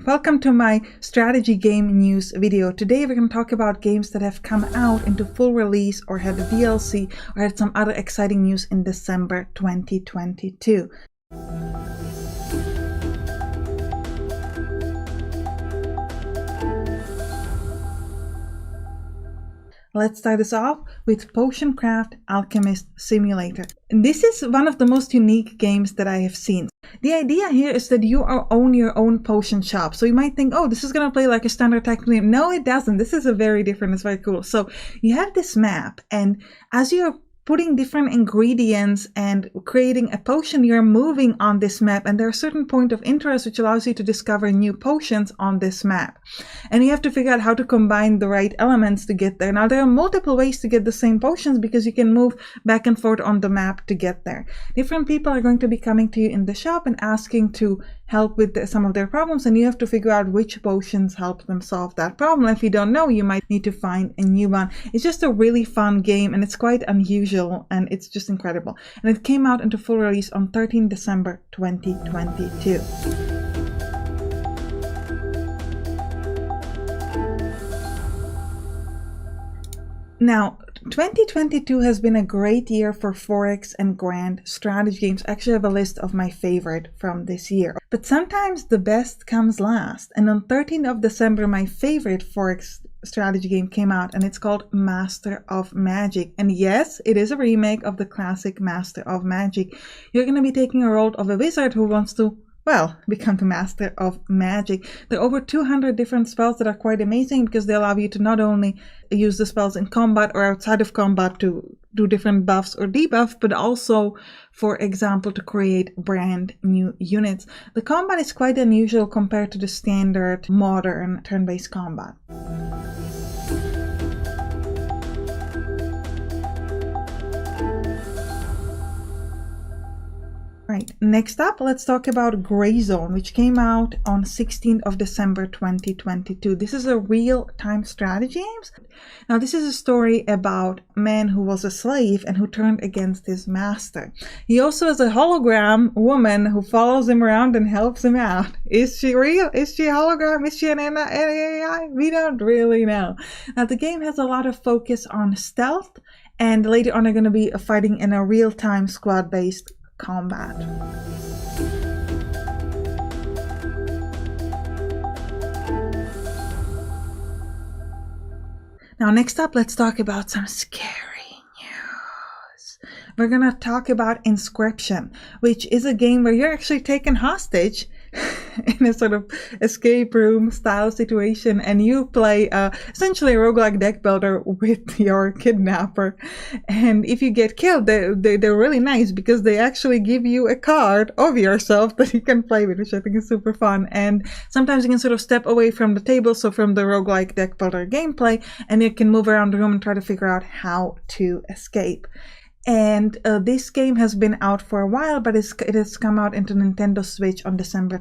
Welcome to my strategy game news video. Today we're going to talk about games that have come out into full release or had a DLC or had some other exciting news in December 2022. Let's start this off with Potion Craft Alchemist Simulator. And this is one of the most unique games that I have seen. The idea here is that you own your own potion shop. So you might think, oh, this is going to play like a standard tactical game. No, it doesn't. This is a very different, it's very cool. So you have this map, and as you're putting different ingredients and creating a potion, you're moving on this map, and there are a certain point of interest which allows you to discover new potions on this map. And you have to figure out how to combine the right elements to get there. Now, there are multiple ways to get the same potions because you can move back and forth on the map to get there. Different people are going to be coming to you in the shop and asking to help with some of their problems, and you have to figure out which potions help them solve that problem. If you don't know, you might need to find a new one. It's just a really fun game, and it's quite unusual, and it's just incredible. And it came out into full release on 13 December 2022. Now, 2022 has been a great year for Forex and Grand strategy games. I actually have a list of my favorite from this year. But sometimes the best comes last. And on 13th of December, my favorite Forex strategy game came out, and it's called Master of Magic. And yes, it is a remake of the classic Master of Magic. You're going to be taking a role of a wizard who wants to, well, become the master of magic. There are over 200 different spells that are quite amazing because they allow you to not only use the spells in combat or outside of combat to do different buffs or debuffs, but also, for example, to create brand new units. The combat is quite unusual compared to the standard modern turn-based combat. Right, next up, let's talk about Gray Zone, which came out on 16th of December 2022. This is a real-time strategy game. Now, this is a story about a man who was a slave and who turned against his master. He also has a hologram woman who follows him around and helps him out. Is she real? Is she a hologram? Is she an AI? We don't really know. Now, the game has a lot of focus on stealth, and later on they're going to be fighting in a real-time squad-based combat. Now, next up, let's talk about some scary news. We're gonna talk about Inscription, which is a game where you're actually taken hostage in a sort of escape room style situation, and you play essentially a roguelike deck builder with your kidnapper. And if you get killed, they're really nice because they actually give you a card of yourself that you can play with, which I think is super fun. And sometimes you can sort of step away from the table, so from the roguelike deck builder gameplay, and you can move around the room and try to figure out how to escape. And this game has been out for a while, but it has come out into Nintendo Switch on December.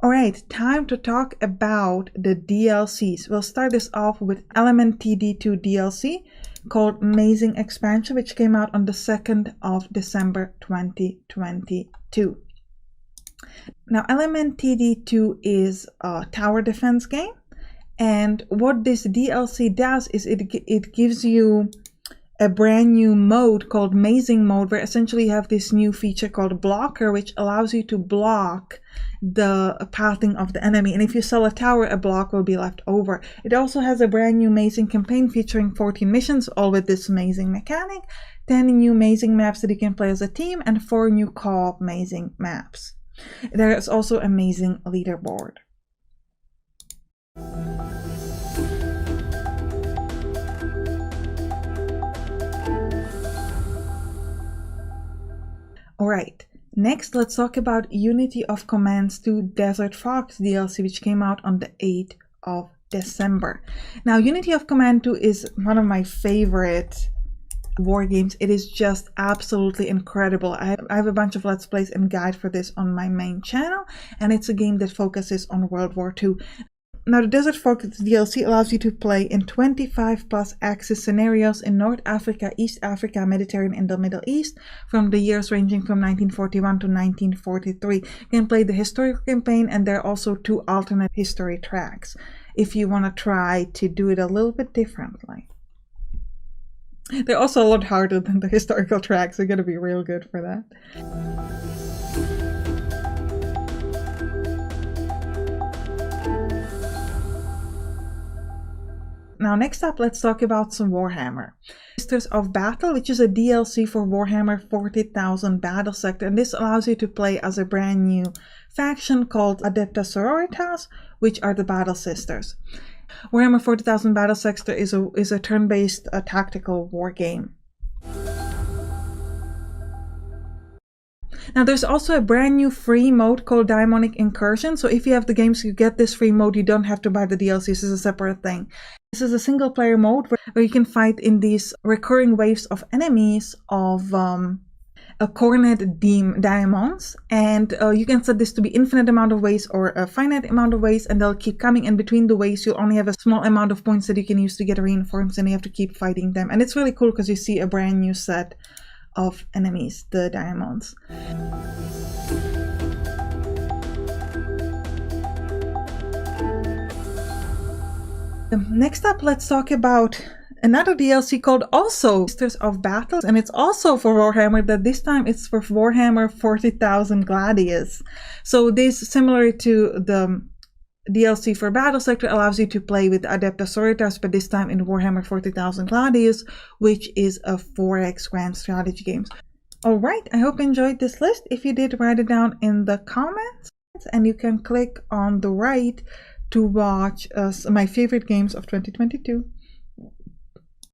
Alright, time to talk about the DLCs. We'll start this off with Element TD2 DLC called Amazing Expansion, which came out on the 2nd of December 2022. Now, Element TD2 is a tower defense game, and what this DLC does is it gives you a brand new mode called Amazing Mode, where essentially you have this new feature called Blocker, which allows you to block the pathing of the enemy. And if you sell a tower, a block will be left over. It also has a brand new Amazing campaign featuring 14 missions, all with this amazing mechanic, 10 new amazing maps that you can play as a team, and 4 new co-op amazing maps. There is also amazing leaderboard. Alright, next let's talk about Unity of Commands 2 Desert Fox DLC, which came out on the 8th of December. Now, Unity of Command 2 is one of my favorite war games. It is just absolutely incredible. I have a bunch of Let's Plays and guide for this on my main channel, and it's a game that focuses on World War II. Now, the Desert Focus DLC allows you to play in 25 plus axis scenarios in North Africa, East Africa, Mediterranean, and the Middle East, from the years ranging from 1941 to 1943. You can play the historical campaign, and there are also 2 alternate history tracks if you want to try to do it a little bit differently. They're also a lot harder than the historical tracks, so you gotta be real good for that. Now, next up, let's talk about some Warhammer. Masters of Battle, which is a DLC for Warhammer 40,000 Battle Sector, and this allows you to play as a brand new faction called Adepta Sororitas, which are the Battle Sisters. Warhammer 40,000 Battle Sector is a turn-based tactical war game. Now, there's also a brand new free mode called Demonic Incursion. So if you have the games, you get this free mode. You don't have to buy the DLC. This is a separate thing. This is a single player mode where you can fight in these recurring waves of enemies of a cornered daemons. And you can set this to be infinite amount of waves or a finite amount of waves, and they'll keep coming. And between the waves, you'll only have a small amount of points that you can use to get reinforcements, and you have to keep fighting them. And it's really cool because you see a brand new set of enemies, the daemons. Next up, let's talk about another DLC called also Masters of Battle, and it's also for Warhammer, that this time it's for Warhammer 40,000 Gladius. So this, similar to the DLC for Battle Sector, allows you to play with Adepta Sororitas, but this time in Warhammer 40,000 Gladius, which is a 4X grand strategy game. Alright, I hope you enjoyed this list. If you did, write it down in the comments, and you can click on the right to watch my favorite games of 2022.